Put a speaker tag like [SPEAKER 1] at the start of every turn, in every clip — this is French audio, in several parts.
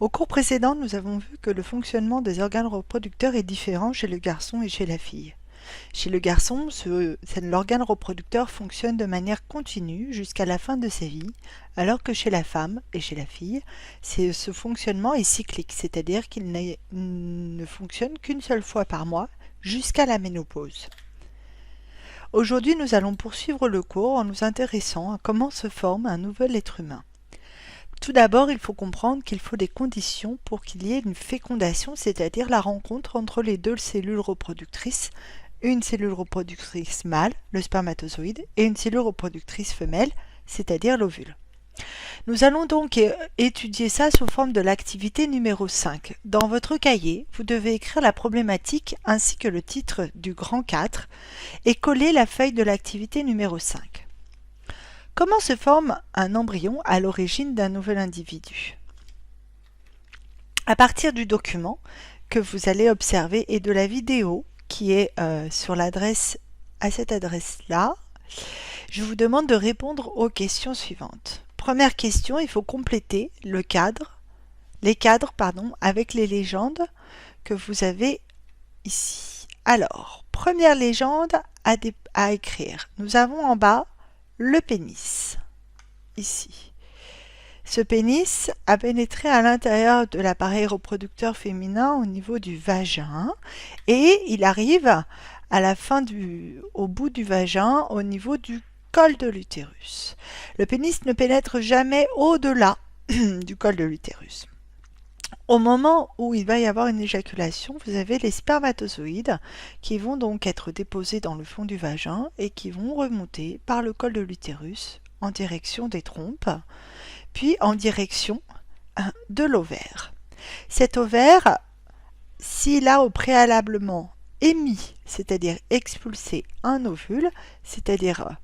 [SPEAKER 1] Au cours précédent, nous avons vu que le fonctionnement des organes reproducteurs est différent chez le garçon et chez la fille. Chez le garçon, l'organe reproducteur fonctionne de manière continue jusqu'à la fin de sa vie, alors que chez la femme et chez la fille, ce fonctionnement est cyclique, c'est-à-dire qu'il ne fonctionne qu'une seule fois par mois jusqu'à la ménopause. Aujourd'hui, nous allons poursuivre le cours en nous intéressant à comment se forme un nouvel être humain. Tout d'abord, il faut comprendre qu'il faut des conditions pour qu'il y ait une fécondation, c'est-à-dire la rencontre entre les deux cellules reproductrices, une cellule reproductrice mâle, le spermatozoïde, et une cellule reproductrice femelle, c'est-à-dire l'ovule. Nous allons donc étudier ça sous forme de l'activité numéro 5. Dans votre cahier, vous devez écrire la problématique ainsi que le titre du grand 4 et coller la feuille de l'activité numéro 5. Comment se forme un embryon à l'origine d'un nouvel individu? À partir du document que vous allez observer et de la vidéo qui est sur l'adresse, à cette adresse-là, je vous demande de répondre aux questions suivantes. Première question, il faut compléter les cadres avec les légendes que vous avez ici. Alors, première légende à écrire. Nous avons en bas le pénis, ici. Ce pénis a pénétré à l'intérieur de l'appareil reproducteur féminin au niveau du vagin et il arrive à la fin au bout du vagin au niveau du col de l'utérus. Le pénis ne pénètre jamais au-delà du col de l'utérus. Au moment où il va y avoir une éjaculation, vous avez les spermatozoïdes qui vont donc être déposés dans le fond du vagin et qui vont remonter par le col de l'utérus en direction des trompes, puis en direction de l'ovaire. Cet ovaire, s'il a au préalablement émis, c'est-à-dire expulsé un ovule, c'est-à-dire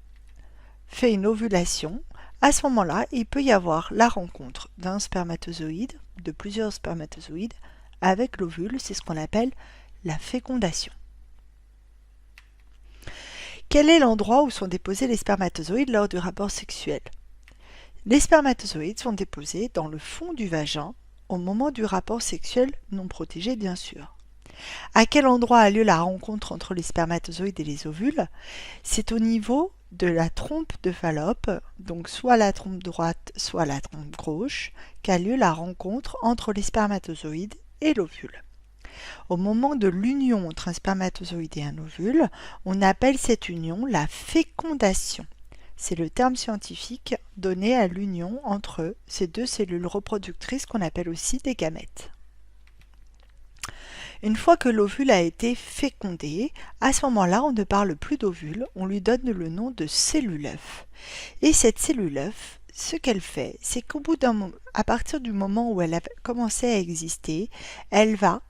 [SPEAKER 1] fait une ovulation, à ce moment-là, il peut y avoir la rencontre d'un spermatozoïde, de plusieurs spermatozoïdes, avec l'ovule, c'est ce qu'on appelle la fécondation. Quel est l'endroit où sont déposés les spermatozoïdes lors du rapport sexuel? Les spermatozoïdes sont déposés dans le fond du vagin au moment du rapport sexuel non protégé, bien sûr. À quel endroit a lieu la rencontre entre les spermatozoïdes et les ovules? C'est au niveau de la trompe de Fallope, donc soit la trompe droite, soit la trompe gauche, qu'a lieu la rencontre entre les spermatozoïdes et l'ovule. Au moment de l'union entre un spermatozoïde et un ovule, on appelle cette union la fécondation. C'est le terme scientifique donné à l'union entre ces deux cellules reproductrices qu'on appelle aussi des gamètes. Une fois que l'ovule a été fécondé, à ce moment-là, on ne parle plus d'ovule, on lui donne le nom de cellule œuf. Et cette cellule œuf, ce qu'elle fait, c'est qu'au bout à partir du moment où elle a commencé à exister, elle va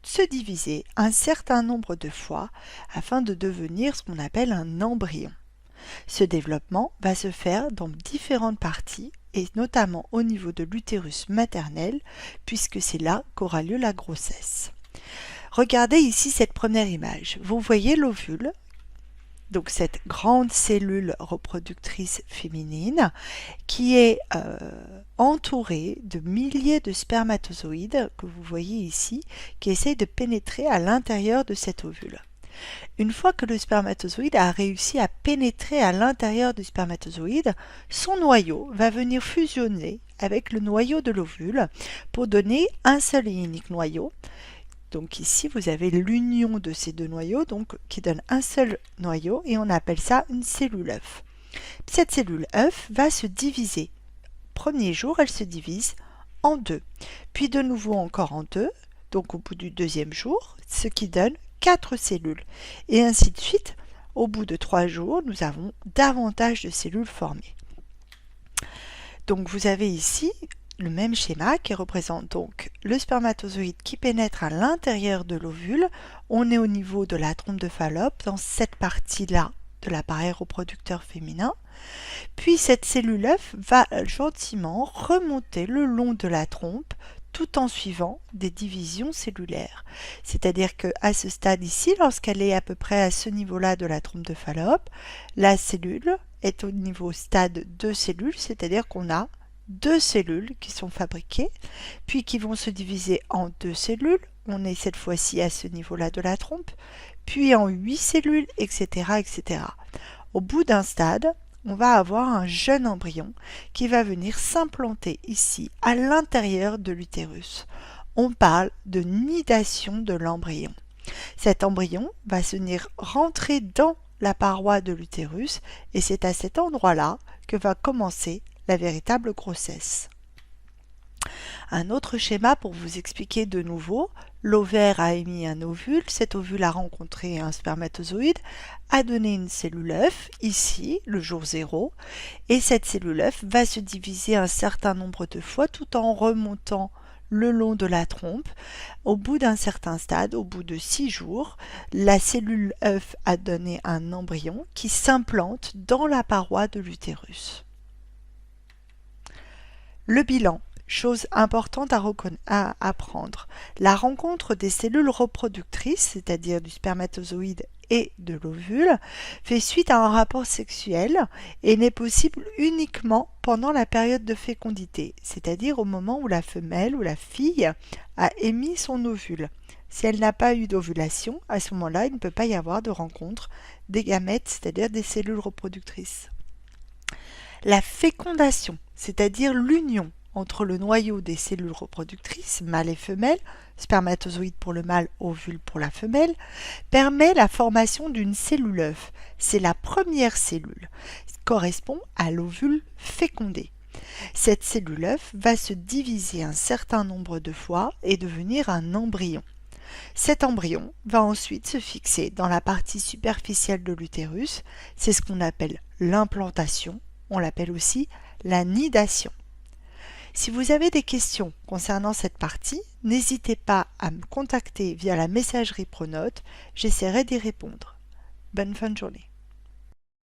[SPEAKER 1] se diviser un certain nombre de fois afin de devenir ce qu'on appelle un embryon. Ce développement va se faire dans différentes parties et notamment au niveau de l'utérus maternel puisque c'est là qu'aura lieu la grossesse. Regardez ici cette première image. Vous voyez l'ovule, donc cette grande cellule reproductrice féminine qui est entourée de milliers de spermatozoïdes que vous voyez ici qui essayent de pénétrer à l'intérieur de cet ovule. Une fois que le spermatozoïde a réussi à pénétrer à l'intérieur du spermatozoïde, son noyau va venir fusionner avec le noyau de l'ovule pour donner un seul et unique noyau. Donc ici, vous avez l'union de ces deux noyaux qui donne un seul noyau et on appelle ça une cellule œuf. Cette cellule œuf va se diviser. Premier jour, elle se divise en deux, puis de nouveau encore en deux, donc au bout du deuxième jour, ce qui donne 4 cellules. Et ainsi de suite, au bout de 3 jours, nous avons davantage de cellules formées. Donc vous avez ici le même schéma qui représente donc le spermatozoïde qui pénètre à l'intérieur de l'ovule. On est au niveau de la trompe de Fallope, dans cette partie-là de l'appareil reproducteur féminin. Puis cette cellule œuf va gentiment remonter le long de la trompe tout en suivant des divisions cellulaires. C'est-à-dire qu'à ce stade ici, lorsqu'elle est à peu près à ce niveau-là de la trompe de Fallope, la cellule est au niveau stade de cellules, c'est-à-dire qu'on a 2 cellules qui sont fabriquées, puis qui vont se diviser en 2 cellules. On est cette fois-ci à ce niveau-là de la trompe, puis en 8 cellules, etc., etc. Au bout d'un stade, on va avoir un jeune embryon qui va venir s'implanter ici, à l'intérieur de l'utérus. On parle de nidation de l'embryon. Cet embryon va venir rentrer dans la paroi de l'utérus et c'est à cet endroit-là que va commencer la véritable grossesse. Un autre schéma pour vous expliquer de nouveau, l'ovaire a émis un ovule, cet ovule a rencontré un spermatozoïde, a donné une cellule œuf, ici, le jour 0, et cette cellule œuf va se diviser un certain nombre de fois tout en remontant le long de la trompe. Au bout d'un certain stade, au bout de 6 jours, la cellule œuf a donné un embryon qui s'implante dans la paroi de l'utérus. Le bilan. Chose importante à apprendre. La rencontre des cellules reproductrices, c'est-à-dire du spermatozoïde et de l'ovule, fait suite à un rapport sexuel et n'est possible uniquement pendant la période de fécondité, c'est-à-dire au moment où la femelle ou la fille a émis son ovule. Si elle n'a pas eu d'ovulation, à ce moment-là, il ne peut pas y avoir de rencontre des gamètes, c'est-à-dire des cellules reproductrices. La fécondation, c'est-à-dire l'union entre le noyau des cellules reproductrices, mâle et femelle, spermatozoïde pour le mâle, ovule pour la femelle, permet la formation d'une cellule œuf. C'est la première cellule, correspond à l'ovule fécondé. Cette cellule œuf va se diviser un certain nombre de fois et devenir un embryon. Cet embryon va ensuite se fixer dans la partie superficielle de l'utérus, c'est ce qu'on appelle l'implantation, on l'appelle aussi la nidation. Si vous avez des questions concernant cette partie, n'hésitez pas à me contacter via la messagerie Pronote, j'essaierai d'y répondre. Bonne fin de journée.